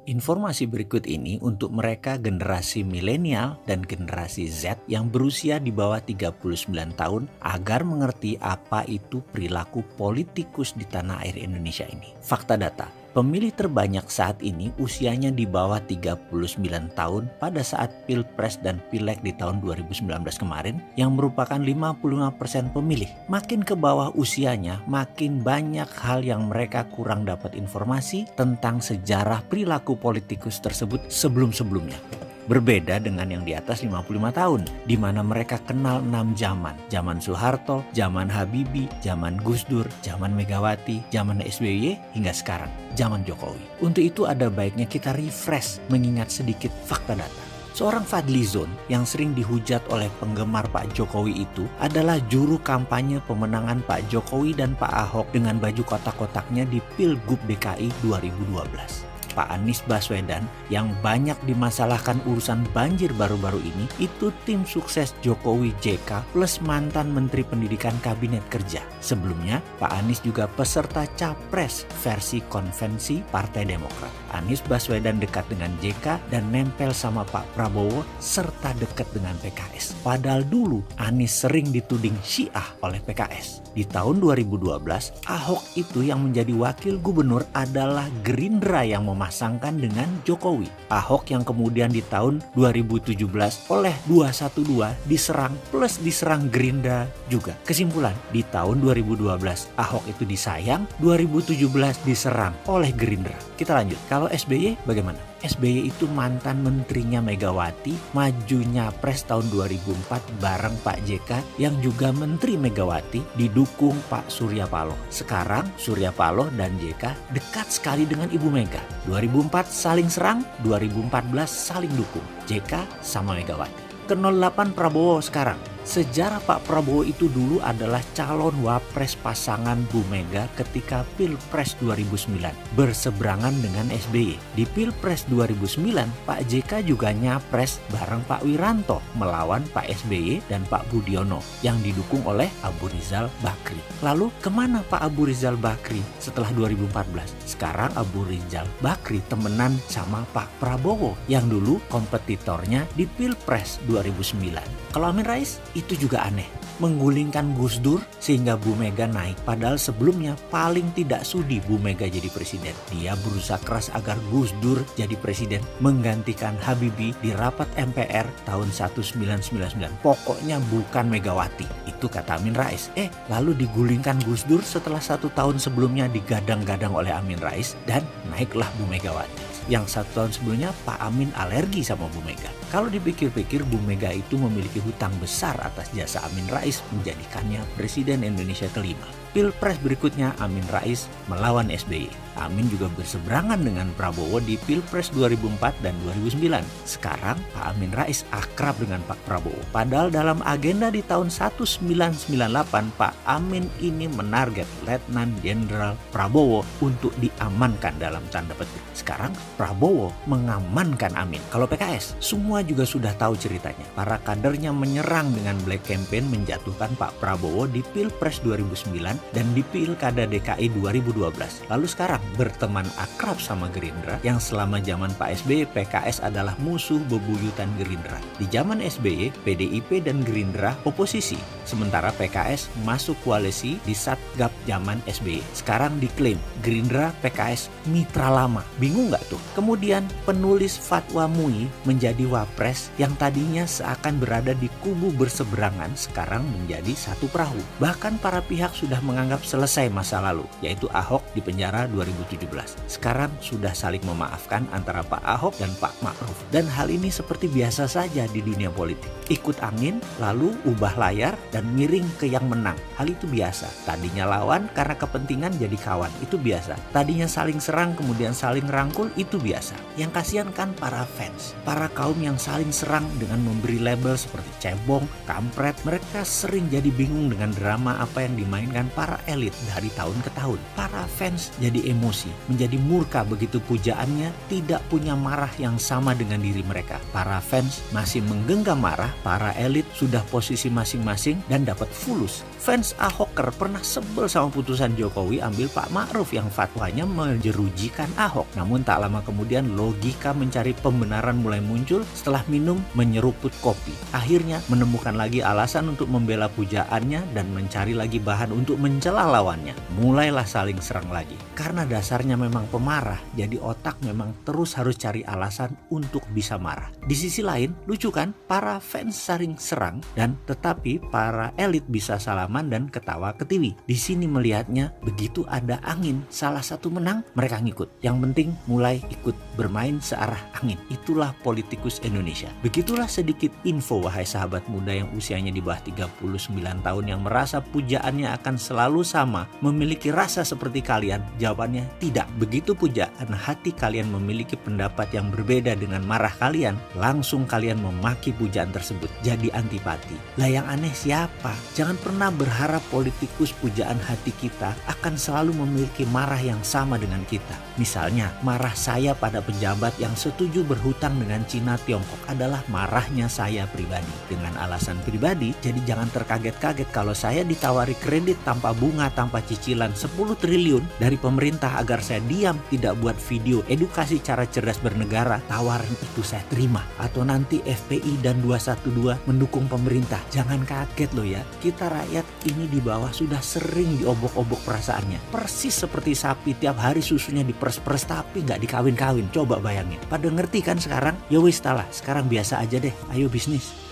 Informasi berikut ini untuk mereka generasi milenial dan generasi Z yang berusia di bawah 39 tahun agar mengerti apa itu perilaku politikus di tanah air Indonesia ini. Fakta data, pemilih terbanyak saat ini usianya di bawah 39 tahun pada saat Pilpres dan Pileg di tahun 2019 kemarin yang merupakan 55% pemilih. Makin ke bawah usianya, makin banyak hal yang mereka kurang dapat informasi tentang sejarah perilaku politikus tersebut sebelum-sebelumnya. Berbeda dengan yang di atas 55 tahun, di mana mereka kenal 6 zaman. Zaman Soeharto, zaman Habibie, zaman Gus Dur, zaman Megawati, zaman SBY, hingga sekarang, zaman Jokowi. Untuk itu ada baiknya kita refresh mengingat sedikit fakta data. Seorang Fadlizon yang sering dihujat oleh penggemar Pak Jokowi itu adalah juru kampanye pemenangan Pak Jokowi dan Pak Ahok dengan baju kotak-kotaknya di Pilgub DKI 2012. Pak Anies Baswedan yang banyak dimasalahkan urusan banjir baru-baru ini itu tim sukses Jokowi JK plus mantan Menteri Pendidikan Kabinet Kerja. Sebelumnya Pak Anies juga peserta Capres versi konvensi Partai Demokrat. Anies Baswedan dekat dengan JK dan nempel sama Pak Prabowo serta dekat dengan PKS. Padahal dulu Anies sering dituding Syiah oleh PKS. Di tahun 2012 Ahok itu yang menjadi wakil gubernur adalah Gerindra yang memasangkan dengan Jokowi. Ahok yang kemudian di tahun 2017 oleh 212 diserang plus diserang Gerindra juga. Kesimpulan, di tahun 2012 Ahok itu disayang, 2017 diserang oleh Gerindra. Kita lanjut. Kalau SBY bagaimana? SBY itu mantan menterinya Megawati, maju nyapres tahun 2004 bareng Pak JK yang juga menteri Megawati didukung Pak Surya Paloh. Sekarang Surya Paloh dan JK dekat sekali dengan Ibu Mega. 2004 saling serang, 2014 saling dukung. JK sama Megawati. Ke 08 Prabowo sekarang. Sejarah Pak Prabowo itu dulu adalah calon wapres pasangan Bu Mega ketika Pilpres 2009 berseberangan dengan SBY. Di Pilpres 2009 Pak JK juga nyapres bareng Pak Wiranto melawan Pak SBY dan Pak Budiono yang didukung oleh Abu Rizal Bakri. Lalu kemana Pak Abu Rizal Bakri setelah 2014? Sekarang Abu Rizal Bakri temenan sama Pak Prabowo yang dulu kompetitornya di Pilpres 2009. Kalau Amin Rais itu juga aneh, menggulingkan Gus Dur sehingga Bu Mega naik. Padahal sebelumnya paling tidak sudi Bu Mega jadi presiden. Dia berusaha keras agar Gus Dur jadi presiden, menggantikan Habibie di rapat MPR tahun 1999. Pokoknya bukan Megawati, itu kata Amin Rais. Lalu digulingkan Gus Dur setelah 1 tahun sebelumnya digadang-gadang oleh Amin Rais dan naiklah Bu Megawati. Yang 1 tahun sebelumnya Pak Amin alergi sama Bu Mega. Kalau dipikir-pikir Bu Mega itu memiliki hutang besar atas jasa Amin Rais menjadikannya Presiden Indonesia kelima. Pilpres berikutnya Amin Rais melawan SBY. Amin juga berseberangan dengan Prabowo di Pilpres 2004 dan 2009. Sekarang Pak Amin Rais akrab dengan Pak Prabowo. Padahal dalam agenda di tahun 1998 Pak Amin ini menarget Letnan Jenderal Prabowo untuk diamankan dalam tanda petik. Sekarang Prabowo mengamankan Amin. Kalau PKS semua juga sudah tahu ceritanya. Para kadernya menyerang dengan black campaign menjatuhkan Pak Prabowo di Pilpres 2009 dan di Pilkada DKI 2012. Lalu sekarang berteman akrab sama Gerindra yang selama zaman Pak SBY PKS adalah musuh bebuyutan Gerindra. Di zaman SBY PDIP dan Gerindra oposisi, sementara PKS masuk koalisi di Satgap zaman SBY. Sekarang diklaim Gerindra PKS mitra lama. Bingung nggak tuh? Kemudian penulis Fatwa MUI menjadi wapres yang tadinya seakan berada di kubu berseberangan sekarang menjadi satu perahu. Bahkan para pihak sudah menganggap selesai masa lalu, yaitu Ahok di penjara 2017. Sekarang sudah saling memaafkan antara Pak Ahok dan Pak Ma'ruf. Dan hal ini seperti biasa saja di dunia politik. Ikut angin, lalu ubah layar dan miring ke yang menang. Hal itu biasa. Tadinya lawan karena kepentingan jadi kawan. Itu biasa. Tadinya saling serang kemudian saling rangkul. Itu biasa. Yang kasihan kan para fans. Para kaum yang saling serang dengan memberi label seperti cebong, kampret. Mereka sering jadi bingung dengan drama apa yang dimainkan para elit dari tahun ke tahun. Para fans jadi emosi, menjadi murka begitu pujaannya tidak punya marah yang sama dengan diri mereka. Para fans masih menggenggam marah, para elit sudah posisi masing-masing dan dapat fulus. Fans Ahoker pernah sebel sama putusan Jokowi ambil Pak Ma'ruf yang fatwanya menjerujikan Ahok. Namun tak lama kemudian logika mencari pembenaran mulai muncul setelah minum menyeruput kopi. Akhirnya menemukan lagi alasan untuk membela pujaannya dan mencari lagi bahan untuk mencela lawannya. Mulailah saling serang lagi. Karena dasarnya memang pemarah, jadi otak memang terus harus cari alasan untuk bisa marah. Di sisi lain, lucu kan? Para fans saling serang dan tetapi para elit bisa salaman dan ketawa ketiwi. Di sini melihatnya begitu ada angin, salah satu menang, mereka ngikut. Yang penting mulai ikut bermain searah angin. Itulah politikus Indonesia. Begitulah sedikit info wahai sahabat muda yang usianya di bawah 39 tahun yang merasa pujaannya akan selalu sama, memiliki rasa seperti kalian. Jawabannya tidak. Begitu pujaan hati kalian memiliki pendapat yang berbeda dengan marah kalian, langsung kalian memaki pujaan tersebut. Jadi antipati. Lah yang aneh siapa? Jangan pernah berharap politikus pujaan hati kita akan selalu memiliki marah yang sama dengan kita. Misalnya, marah saya pada pejabat yang setuju berhutang dengan Cina Tiongkok adalah marahnya saya pribadi. Dengan alasan pribadi, jadi jangan terkaget-kaget kalau saya ditawari kredit tanpa bunga, tanpa cicilan 10 triliun dari pemerintah agar saya diam, tidak buat video edukasi cara cerdas bernegara. Tawaran itu saya terima. Atau nanti FPI dan 212 mendukung pemerintah. Jangan kaget loh ya, kita rakyat ini di bawah sudah sering diobok-obok perasaannya. Persis seperti sapi tiap hari susunya diperes-peres tapi nggak dikawin-kawin. Coba bayangin. Pada ngerti kan sekarang? Ya wis lah, sekarang biasa aja deh. Ayo bisnis.